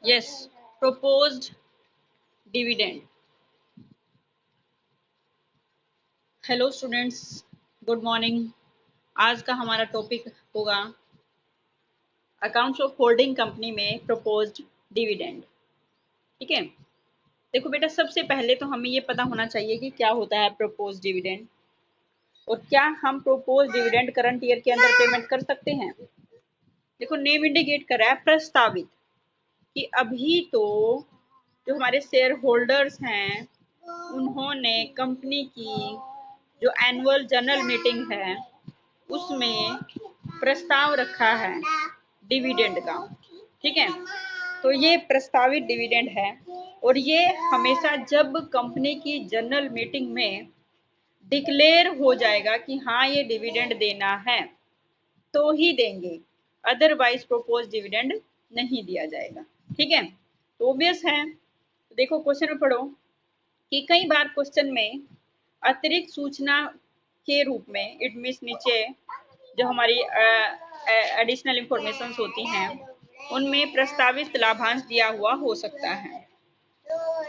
Yes, proposed dividend. Hello students, good morning. आज का हमारा टॉपिक होगा अकाउंट्स ऑफ होल्डिंग कंपनी में प्रपोज्ड डिविडेंड। ठीक है, देखो बेटा, सबसे पहले तो हमें ये पता होना चाहिए कि क्या होता है प्रपोज्ड डिविडेंड और क्या हम प्रपोज्ड डिविडेंड करंट ईयर के अंदर पेमेंट कर सकते हैं। देखो, नेम इंडिकेट कर रहा है प्रस्तावित, कि अभी तो जो हमारे शेयर होल्डर्स हैं उन्होंने कंपनी की जो एनुअल जनरल मीटिंग है उसमें प्रस्ताव रखा है डिविडेंड का। ठीक है, तो ये प्रस्तावित डिविडेंड है और ये हमेशा जब कंपनी की जनरल मीटिंग में डिक्लेयर हो जाएगा कि हाँ ये डिविडेंड देना है तो ही देंगे, अदरवाइज प्रोपोज डिविडेंड नहीं दिया जाएगा। ठीक है, तो ऑब्वियस है। देखो क्वेश्चन में पढ़ो कि कई बार क्वेश्चन में अतिरिक्त सूचना के रूप में, इट मीन्स नीचे जो हमारी एडिशनल इंफॉर्मेशन होती हैं उनमें प्रस्तावित लाभांश दिया हुआ हो सकता है।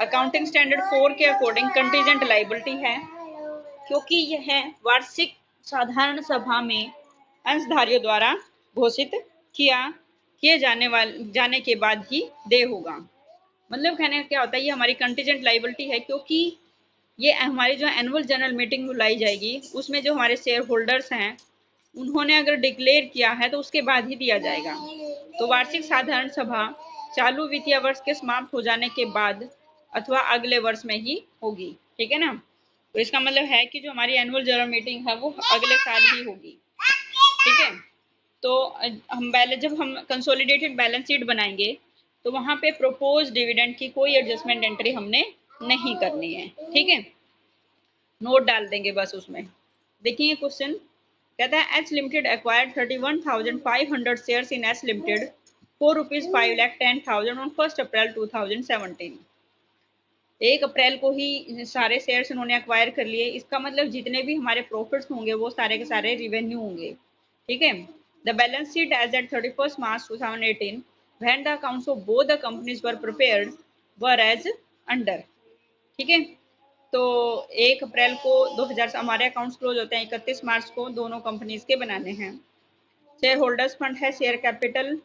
अकाउंटिंग स्टैंडर्ड 4 के अकॉर्डिंग कंटीजेंट लायबिलिटी है, क्योंकि यह वार्षिक साधारण सभा में अंशधारियों द्वारा घोषित किए जाने के बाद ही देय होगा। मतलब कहने का क्या होता है, ये हमारी कंटीजेंट लायबिलिटी है क्योंकि ये हमारी जो एनुअल जनरल मीटिंग बुलाई जाएगी उसमें जो हमारे शेयर होल्डर्स हैं उन्होंने अगर डिक्लेयर किया है तो उसके बाद ही दिया जाएगा। तो वार्षिक साधारण सभा चालू वित्तीय वर्ष के समाप्त हो जाने के बाद अथवा अगले वर्ष में ही होगी। ठीक है ना, तो इसका मतलब है कि जो हमारी एनुअल जनरल मीटिंग है वो अगले साल ही होगी। ठीक है, तो जब हम कंसोलिडेटेड बैलेंस शीट बनाएंगे तो वहां पे प्रोपोज डिविडेंड की कोई एडजस्टमेंट एंट्री हमने नहीं करनी है। ठीक है, नोट डाल देंगे बस उसमें। देखिए क्वेश्चन कहता है H limited acquired 31,500 shares in H limited for ₹5,10,000 on 1 अप्रैल 2017। 1 अप्रैल को ही सारे शेयर्स उन्होंने एक्वायर कर लिए। इसका मतलब जितने भी हमारे प्रॉफिट्स होंगे वो सारे के सारे रिवेन्यू होंगे। ठीक है, the balance sheet as at 31 March 2018 when the accounts of both the companies were prepared were as under. ठीक है, तो 1 अप्रैल को 2000 हमारे अकाउंट्स क्लोज होते हैं, 31 मार्च को दोनों कंपनीज के बनाने हैं। शेयर होल्डर्स फंड है, share capital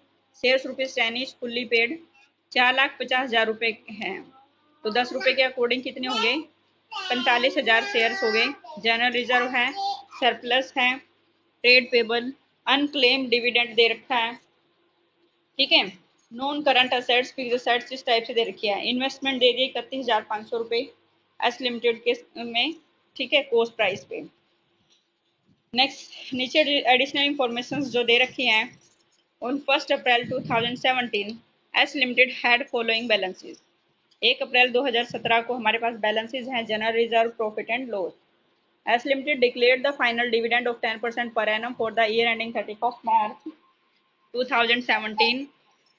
shares ₹10 fully paid 4,50,000 रुपये हैं। तो 10 रुपये के अकॉर्डिंग कितने हो गए, 45,000 शेयर्स हो गए। जनरल रिजर्व है, सरप्लस है, ट्रेड पेबल, अनक्लेम डिविडेंड दे रखा है। ठीक है, non current assets, fixed assets इस टाइप से दे रखी है। इन्वेस्टमेंट दे दी 31,500 रुपये एस लिमिटेड के में। ठीक है, कोस्ट प्राइस पे। नेक्स्ट नीचे एडिशनल इंफॉर्मेशन जो दे रखी हैं, on 1 April 2017 S limited had following balances. 1 अप्रैल 2017 को हमारे पास बैलेंसेस हैं, general reserve, profit and loss. S limited declared the final dividend of 10% per annum for the year ending 31 March 2017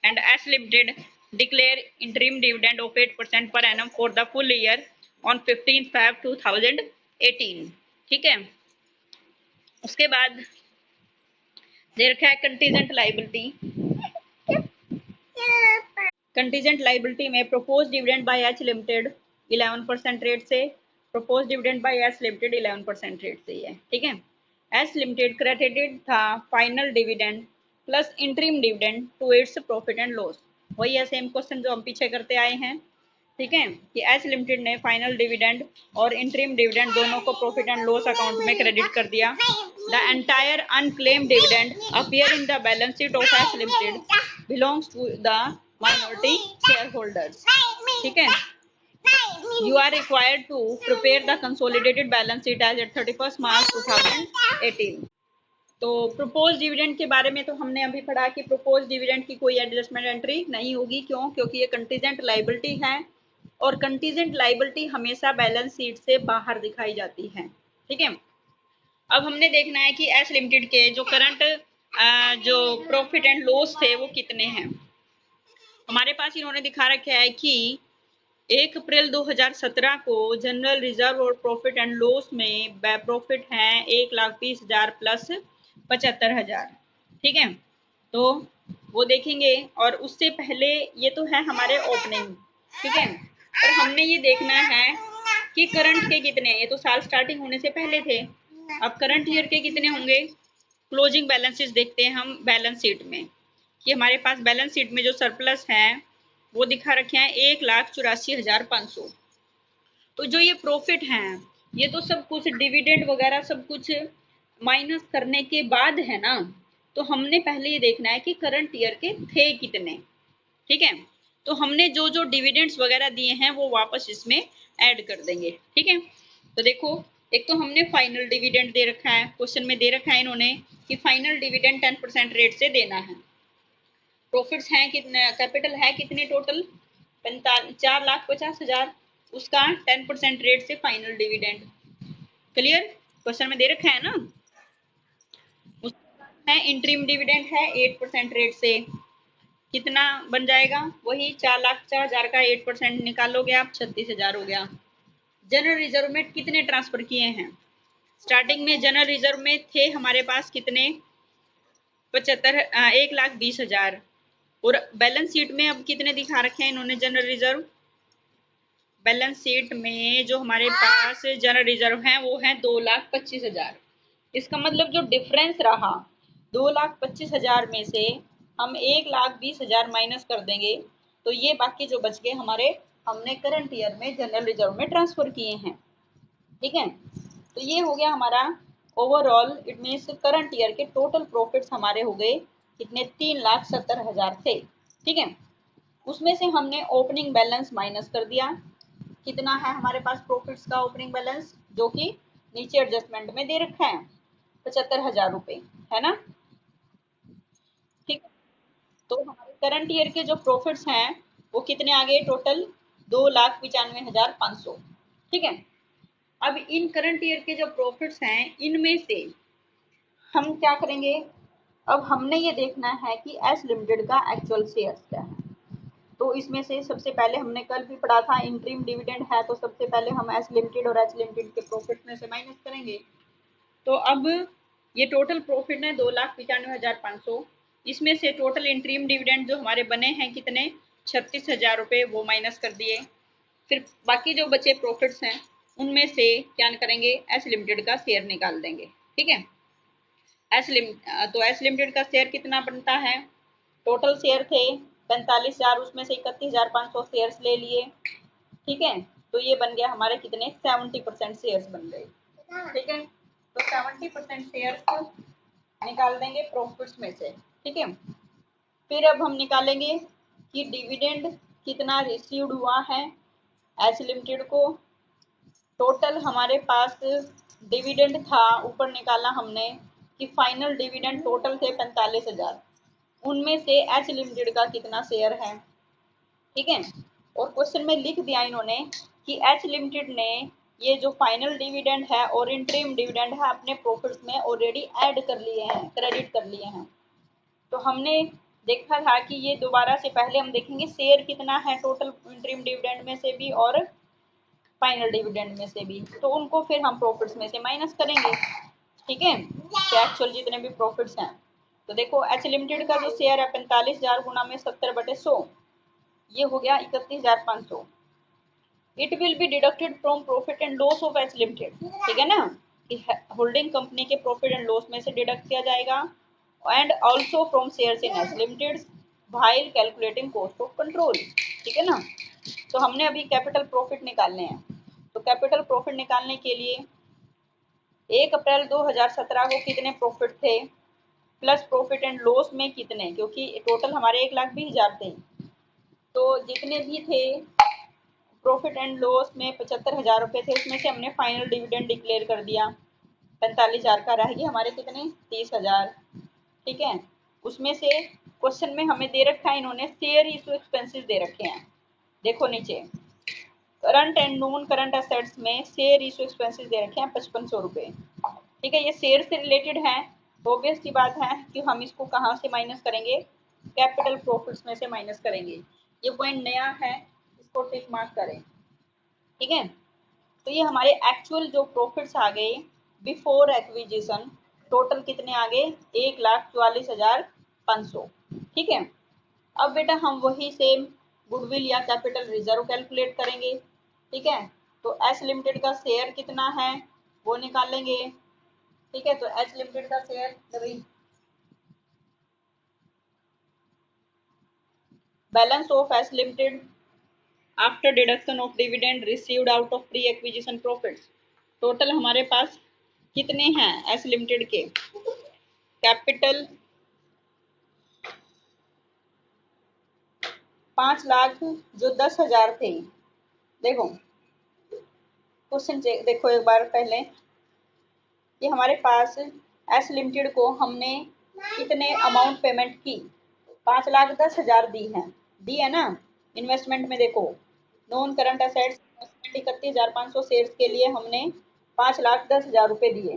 and S Limited declare interim dividend of 8% per annum for the full year on 15 Feb 2018। ठीक है, उसके बाद दे रखा है contingent liability. Contingent liability में propose dividend by H limited 11% rate से, propose dividend by S limited 11% rate से ही है। ठीक है, एस लिमिटेड क्रेडिटेड था final dividend plus interim dividend to its profit and loss. वही है सेम क्वेश्चन जो हम पीछे करते आए हैं। ठीक है, कि एच लिमिटेड ने फाइनल डिविडेंड और इंटरिम डिविडेंड दोनों को प्रॉफिट एंड लॉस अकाउंट में क्रेडिट कर दिया। The entire unclaimed dividend appear in the balance sheet of H limited belongs to the minority shareholders। ठीक है, you are required to prepare the consolidated balance sheet as at 31st March 2018। तो propose dividend के बारे में तो हमने अभी पढ़ा कि प्रोपोज डिविडेंड की कोई एडजस्टमेंट एंट्री नहीं होगी। क्यों? क्योंकि ये कंटीजेंट लाइबिलिटी है और कंटीजेंट लाइबिलिटी हमेशा बैलेंस शीट से बाहर दिखाई जाती है। ठीक है, अब हमने देखना है कि एस लिमिटेड के जो करंट जो प्रॉफिट एंड लॉस थे वो कितने हैं। हमारे पास इन्होंने दिखा रखा है कि 1 अप्रैल 2017 को जनरल रिजर्व और प्रॉफिट एंड लॉस में प्रॉफिट है 1,20,000 प्लस 75,000। ठीक है, तो वो देखेंगे। और उससे पहले ये तो है हमारे ओपनिंग, ठीक है, और हमने ये देखना है कि करंट के कितने हैं। ये तो साल स्टार्टिंग होने से पहले थे, अब करंट ईयर के कितने होंगे। क्लोजिंग बैलेंसेस देखते हैं हम बैलेंस शीट में कि हमारे पास बैलेंस शीट में जो सरप्लस है वो दिखा रखे हैं 1,84,500। तो जो ये प्रॉफिट है ये तो सब कुछ डिविडेंड वगैरह सब कुछ माइनस करने के बाद है ना। तो हमने पहले ये देखना है कि करंट ईयर के थे कितने, ठीक है। तो हमने जो जो डिविडेंड्स वगैरह दिए हैं वो वापस इसमें ऐड कर देंगे, ठीक है। तो देखो, एक तो हमने फाइनल डिविडेंड दे रखा है, क्वेश्चन में दे रखा है इन्होंने कि फाइनल डिविडेंड 10% रेट से देना है। प्रॉफिट्स हैं कितने, कैपिटल है कितने टोटल 4,50,000, उसका 10% रेट से फाइनल डिविडेंड। क्लियर, क्वेश्चन में दे रखा है ना। उसका है इंटरिम डिविडेंड है 8% रेट से, कितना बन जाएगा, वही 4,04,000 का 8% निकालोगे आप 36,000 हो गया। जनरल रिजर्व में कितने ट्रांसफर किए हैं, स्टार्टिंग में जनरल रिजर्व में थे हमारे पास कितने 1,20,000, और बैलेंस शीट में अब कितने दिखा रखे हैं इन्होंने जनरल रिजर्व। बैलेंस शीट में जो हमारे पास जनरल रिजर्व है वो है 2,25,000। इसका मतलब जो डिफरेंस रहा 2,25,000 में से हम 1,20,000 माइनस कर देंगे तो ये बाकी जो बच गए हमारे हमने करंट ईयर में जनरल रिजर्व में ट्रांसफर किए हैं, ठीक है। तो ये हो गया हमारा overall, it means current year के टोटल प्रॉफिट्स हमारे हो गए कितने 3,70,000 थे, ठीक है। उसमें से हमने ओपनिंग बैलेंस माइनस कर दिया, कितना है हमारे पास प्रॉफिट्स का ओपनिंग बैलेंस, जो कि नीचे एडजस्टमेंट में दे रखा है 75,000 रुपए, है ना, ठीक। तो हमारे करंट ईयर के जो प्रॉफिट्स हैं वो कितने आ गए टोटल 2,95,500, ठीक है। अब इन करंट ईयर के जो प्रॉफिट्स हैं इनमें से हम क्या करेंगे, अब हमने ये देखना है कि एस लिमिटेड का एक्चुअल शेयर क्या है। तो इसमें से सबसे पहले हमने कल भी पढ़ा था इंटरिम डिविडेंड है, तो सबसे पहले हम एस लिमिटेड और एच लिमिटेड के प्रॉफिट में से माइनस करेंगे। तो अब ये टोटल प्रॉफिट है 2,95,500, इसमें से टोटल इंटरिम डिविडेंड जो हमारे बने हैं कितने 36,000 रुपये, वो माइनस कर दिए। फिर बाकी जो बचे प्रॉफिट्स हैं उनमें से क्या करेंगे, एस लिमिटेड का शेयर निकाल देंगे, ठीक है। तो एस लिमिटेड का शेयर कितना बनता है, टोटल शेयर थे 45,000, उसमें से 31,500 शेयर्स ले लिए, ठीक है। तो ये बन गया हमारे कितने 70% शेयर्स बन गए, ठीक है। तो 70% शेयर्स निकाल देंगे प्रॉफिट्स में से, ठीक है। फिर अब हम निकालेंगे कि डिविडेंड कितना रिसीव्ड हुआ है एच लिमिटेड को। टोटल हमारे पास डिविडेंड था, ऊपर निकाला हमने कि फाइनल डिविडेंड टोटल थे 45,000, उनमें से एच लिमिटेड का कितना शेयर है, ठीक है। और क्वेश्चन में लिख दिया इन्होंने कि एच लिमिटेड ने ये जो फाइनल डिविडेंड है और इंटरिम डिविडेंड है अपने प्रॉफिट्स में ऑलरेडी ऐड कर लिए हैं, क्रेडिट कर लिए हैं। तो हमने देखा था कि ये दोबारा से पहले हम देखेंगे शेयर कितना है टोटल इंटरिम डिविडेंड में से भी और फाइनल डिविडेंड में से भी, तो उनको फिर हम प्रॉफिट्स में से माइनस करेंगे, ठीक है, तो एक्चुअल जितने भी प्रॉफिट्स हैं। तो देखो एच लिमिटेड का जो शेयर है 45,000 गुना में 70/100, ये हो गया 31,500। It will be deducted from profit and loss of H limited, ठीक है ना, कि होल्डिंग कंपनी के प्रॉफिट एंड लॉस में से डिडक्ट किया जाएगा, and also from shares in H limited while calculating cost of control, ठीक है ना। तो हमने अभी कैपिटल प्रॉफिट निकालने हैं, तो कैपिटल प्रॉफिट निकालने के लिए 1 अप्रैल 2017 को कितने प्रॉफिट थे प्लस प्रॉफिट एंड लॉस में कितने, क्योंकि टोटल हमारे 1,20,000 थे, तो जितने भी थे प्रॉफिट एंड लॉस में 75,000 रुपये थे, उसमें से हमने फाइनल डिविडेंड डिक्लेयर कर दिया 45,000 का, रह गया हमारे कितने 30,000, ठीक है। उसमें से क्वेश्चन में हमें दे रखा है इन्होंने शेयर इशू एक्सपेंसेस दे रखे हैं, देखो नीचे current and non current assets में शेयर इशू एक्सपेंसेस दे रखे हैं 5,500 रुपये, ठीक है। ये शेयर से रिलेटेड है, तो ऑब्वियस सी बात है कि हम इसको कहाँ से माइनस करेंगे, कैपिटल प्रॉफिट्स में से माइनस करेंगे। ये पॉइंट नया है, इसको टिक मार्क करें, ठीक है। तो ये हमारे एक्चुअल जो प्रॉफिट्स आ गए बिफोर एक्विजिशन, टोटल कितने आ गए 1,44,500, ठीक है। अब बेटा हम वही सेम गुडविल या कैपिटल रिजर्व कैलकुलेट करेंगे। ठीक है, तो एस लिमिटेड का शेयर कितना है वो निकालेंगे। ठीक है, तो एच लिमिटेड का share balance of S limited after deduction of dividend received out of pre acquisition profits. Total हमारे पास कितने हैं एस लिमिटेड के? कैपिटल 5 लाख जो 10,000 थे। देखो क्वेश्चन देखो एक बार पहले कि हमारे पास एस लिमिटेड को हमने कितने अमाउंट पेमेंट की? 5,10,000 दी है ना। इन्वेस्टमेंट में देखो non current assets investment 31,500 shares के लिए हमने 5,10,000 रुपये दिए।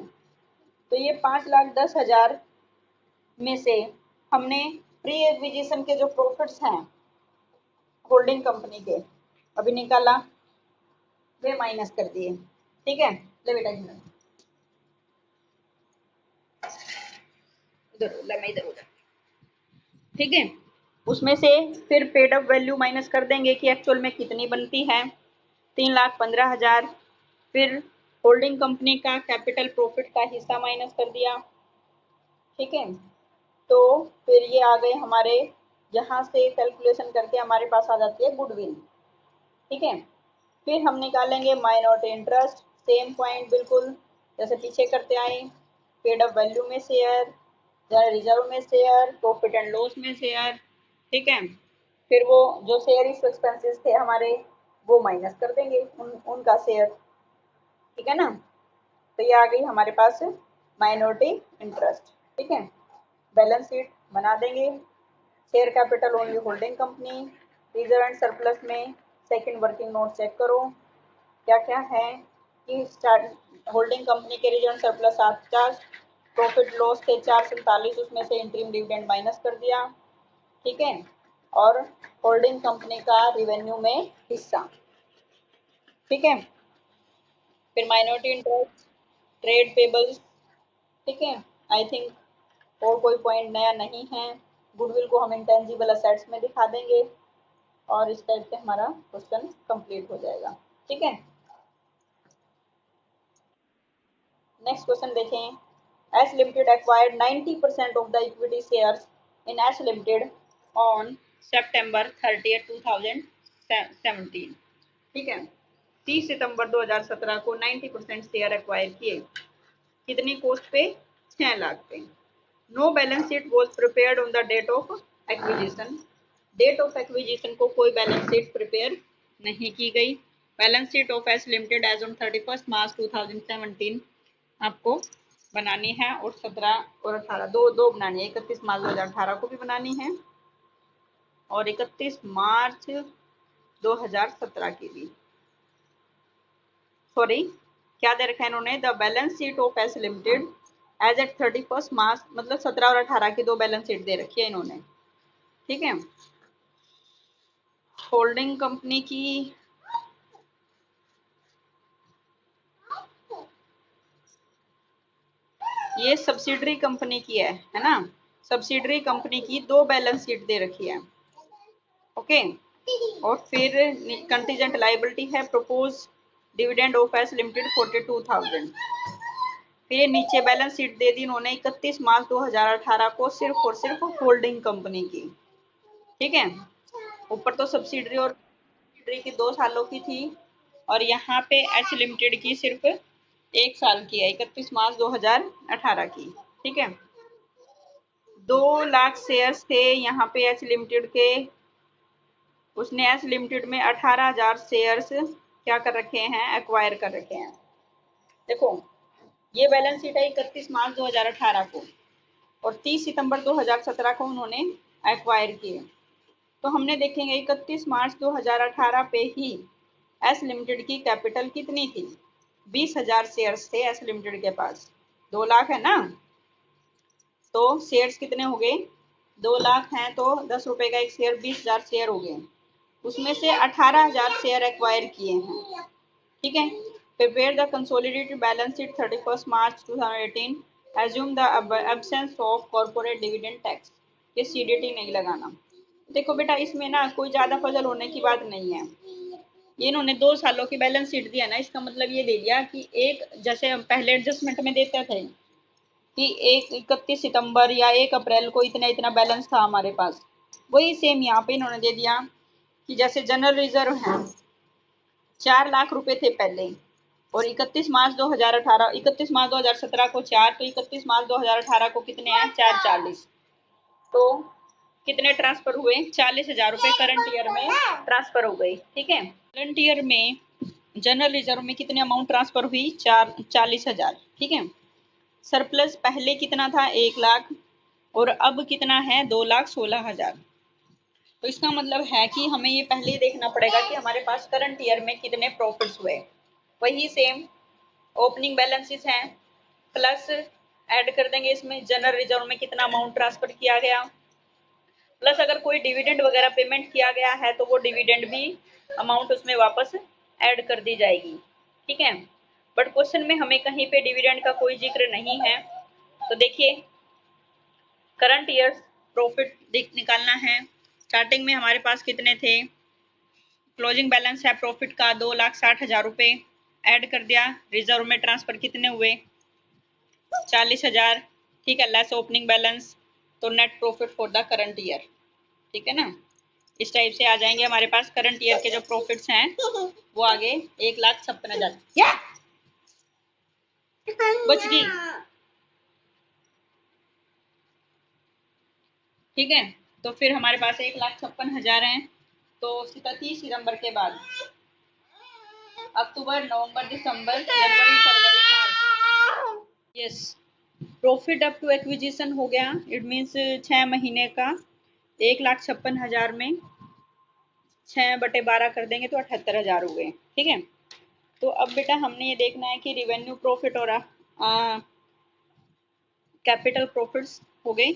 तो ये 5,10,000 में से हमने प्री एक्विजिशन के जो प्रॉफिट्स हैं होल्डिंग कंपनी के अभी निकाला, वे माइनस कर दिए। ठीक है, ले बेटा इधर उधर। ठीक है, उसमें से फिर पेड अप वैल्यू माइनस कर देंगे कि एक्चुअल में कितनी बनती है, 3,15,000। फिर होल्डिंग कंपनी का कैपिटल प्रॉफिट का हिस्सा माइनस कर दिया। ठीक है, तो फिर ये आ गए हमारे, यहाँ से कैलकुलेशन करके हमारे पास आ जाती है गुडविल। ठीक है, फिर हम निकालेंगे माइनॉरिटी इंटरेस्ट, सेम पॉइंट बिल्कुल जैसे पीछे करते आए। पेड अप वैल्यू में शेयर, रिजर्व में शेयर, प्रॉफिट एंड लॉस में शेयर। ठीक है, फिर वो जो शेयर इस एक्सपेंसेस थे हमारे वो माइनस कर देंगे उनका शेयर। ठीक है ना, तो ये आ गई हमारे पास माइनॉरिटी इंटरेस्ट। ठीक है, बैलेंस शीट बना देंगे। Share capital only holding company, reserve and surplus में सेकंड वर्किंग नोट चेक करो क्या क्या है कि स्टार्ट होल्डिंग कंपनी के रिजर्व सरप्लस 750, प्रॉफिट लॉस थे 447, उसमें से इंटरिम डिविडेंड माइनस कर दिया। ठीक है, और होल्डिंग कंपनी का रिवेन्यू में हिस्सा। ठीक है, फिर माइनॉरिटी इंटरेस्ट, ट्रेड पेबल्स। ठीक है, आई थिंक और कोई पॉइंट नया नहीं है। गुडविल को हम इंटेंजिबल असेट्स में दिखा देंगे और इस टाइप से हमारा क्वेश्चन कंप्लीट हो जाएगा। ठीक है, नेक्स्ट क्वेश्चन देखें। S limited acquired 90% of the equity shares in S limited on सितंबर 30, 2017। ठीक है, 30 सितंबर 2017 को 90% शेयर एक्वायर किए। कितनी कॉस्ट पे? 6 लाख पे। No balance sheet was prepared on the date of acquisition. Date of acquisition को कोई बैलेंस शीट प्रिपेयर नहीं की गई। Balance sheet of S limited as on 31 March 2017 आपको बनानी है, और 17 और 18 दो दो बनानी है। 31 मार्च 2018 को भी बनानी है और 31 मार्च 2017 की भी। सॉरी, क्या दे रखा है इन्होंने? The balance sheet of S limited as at 31 March, मतलब 17 और 18 की दो बैलेंस शीट दे रखी है इन्होंने। ठीक है, होल्डिंग कंपनी की ये सब्सिडरी कंपनी की है ना। सब्सिडरी कंपनी की दो बैलेंस शीट दे रखी है। ओके, और फिर कंटीजेंट लाइबिलिटी है propose dividend of S limited 42,000। फिर नीचे बैलेंस शीट दे दी उन्होंने 31 मार्च 2018 को सिर्फ और सिर्फ होल्डिंग कंपनी की। ठीक है, ऊपर तो सब्सिडरी और सब्सिडरी की 2 सालों की थी, और यहाँ पे एच लिमिटेड की सिर्फ 1 साल की है, 31 मार्च 2018 की। ठीक है, 2 लाख शेयर्स थे यहाँ पे एच लिमिटेड के। उसने एच लिमिटेड में 18,000 शेयर्स क्या कर रखे हैं? एक्वायर कर रखे हैं। देखो ये बैलेंस शीट है 31 मार्च 2018 को, और 30 सितंबर 2017 को उन्होंने एक्वायर किए। तो हमने देखेंगे 31 मार्च 2018 पे ही एस लिमिटेड की कैपिटल कितनी थी? 20,000 शेयर्स थे एस लिमिटेड के पास। 2 लाख है ना, तो शेयर्स कितने हो गए? 2 लाख हैं तो 10 रुपए का एक शेयर, 20,000 शेयर हो गए। उसमें से 18,000 शेयर एक्वायर किए हैं। ठीक है, prepare the consolidated balance sheet 31 March 2018, assume the absence of corporate dividend tax. ये CDT नहीं लगाना। देखो बेटा इसमें ना कोई ज्यादा पजल होने की बात नहीं है। ये इन्होंने 2 सालों की बैलेंस शीट दिया ना, इसका मतलब ये दे दिया कि एक, जैसे हम पहले एडजस्टमेंट में देते थे कि 31 सितंबर या 1 अप्रैल को इतना इतना बैलेंस था हमारे पास, वही सेम यहाँ पे इन्होंने दे दिया कि जैसे जनरल रिजर्व है 4 लाख रुपए थे पहले, और 31 मार्च 2017 को 4, तो 31 मार्च 2018 को कितने हैं 440, तो कितने ट्रांसफर हुए 40,000 रुपए करंट ईयर में ट्रांसफर हो गई। ठीक है, करंट ईयर में जनरल रिजर्व में कितने अमाउंट ट्रांसफर हुई 40,000। ठीक है, सरप्लस पहले कितना था 1 लाख, और अब कितना है 2,16,000। तो इसका मतलब है कि हमें ये पहले ही देखना पड़ेगा कि हमारे पास करंट ईयर में कितने प्रॉफिट्स हुए। वही सेम ओपनिंग बैलेंसेस हैं, प्लस ऐड कर देंगे इसमें जनरल रिजर्व में कितना अमाउंट ट्रांसफर किया गया, प्लस अगर कोई डिविडेंड वगैरह पेमेंट किया गया है तो वो डिविडेंड भी अमाउंट उसमें वापस ऐड कर दी जाएगी। ठीक है, बट क्वेश्चन में हमें कहीं पे डिविडेंड का कोई जिक्र नहीं है। तो देखिए करंट ईयर प्रॉफिट निकालना है। स्टार्टिंग में हमारे पास कितने थे, क्लोजिंग बैलेंस है प्रॉफिट का 2,60,000 रुपए, ऐड कर दिया, रिजर्व में ट्रांसफर कितने हुए 40,000। ठीक है, लेस ओपनिंग बैलेंस, तो net profit for the current year. ठीक है ना, इस टाइप से आ जाएंगे हमारे पास करंट ईयर के जो प्रॉफिट्स हैं वो आगे 1,56,000 बच गई। ठीक है, तो फिर हमारे पास 1,56,000 हैं। तो 30 सितंबर के बाद अक्टूबर, नवंबर, दिसंबर, जनवरी, फरवरी, मार्च, yes, profit up to acquisition हो गया। इट मीन्स 6 महीने का 1,56,000 में 6/12 कर देंगे तो 78,000 हो गए। ठीक है, तो अब बेटा हमने ये देखना है कि रिवेन्यू प्रॉफिट और कैपिटल प्रॉफिट्स हो गई।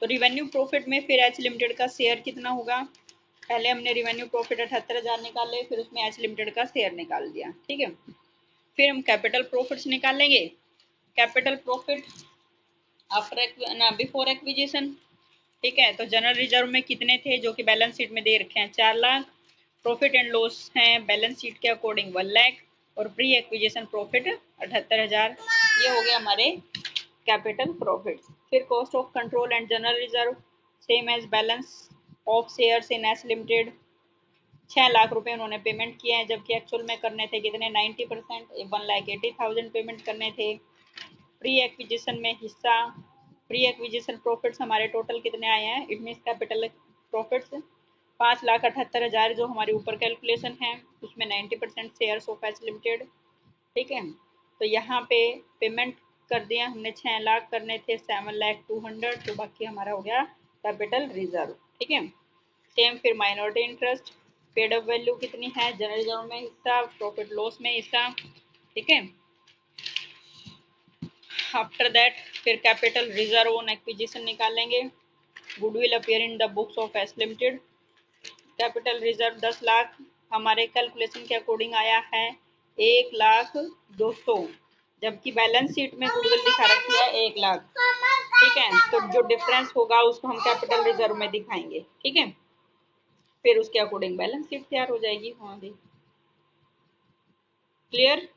तो रिवेन्यू प्रॉफिट में फिर एच लिमिटेड का शेयर कितना होगा, पहले हमने रिवेन्यू प्रॉफिट 78,000 निकाले, फिर उसमें एच लिमिटेड का शेयर निकाल दिया। ठीक है, फिर हम कैपिटल प्रॉफिट्स निकालेंगे। Capital profit after before acquisition. ठीक है, तो जनरल रिजर्व में कितने थे जो कि बैलेंस शीट में दे रखे हैं 4 लाख, प्रॉफिट एंड लॉस है बैलेंस शीट के अकॉर्डिंग 1 लाख, और प्री एक्विजिशन प्रॉफिट 78,000। ये हो गया हमारे कैपिटल प्रॉफिट। फिर cost of control and general reserve same as balance of shares in S limited, 6 lakh रुपए उन्होंने पेमेंट किए हैं, जबकि एक्चुअल में करने थे कितने 90%, 1,80,000 पेमेंट करने थे। प्री एक्विजिशन में हिस्सा, प्री एक्विजिशन प्रॉफिट्स हमारे टोटल कितने आए हैं, इट मीन्स कैपिटल प्रॉफिट्स 5,78,000 जो हमारे ऊपर कैलकुलेशन है, उसमें 90% शेयर्स ऑफ एच लिमिटेड। ठीक है, तो यहाँ पे पेमेंट कर दिया हमने 6 लाख, करने थे 7,02,000, तो बाकी हमारा हो गया कैपिटल रिजर्व। ठीक है, सेम फिर minority interest, paid up value कितनी है, जनरल रिजर्व में हिस्सा, प्रॉफिट लॉस में हिस्सा। ठीक है, आफ्टर दैट फिर कैपिटल रिजर्व ऑन एक्विजिशन निकालेंगे। Goodwill appear in the books of S limited, capital reserve 10 lakh हमारे कैलकुलेशन के अकॉर्डिंग आया है 1,02,000, जबकि बैलेंस शीट में गुडविल दिखा रखी है 1 लाख। ठीक है, तो जो डिफरेंस होगा उसको हम कैपिटल रिजर्व में दिखाएंगे। ठीक है, फिर उसके अकॉर्डिंग बैलेंस शीट तैयार हो जाएगी। हाँ जी, क्लियर।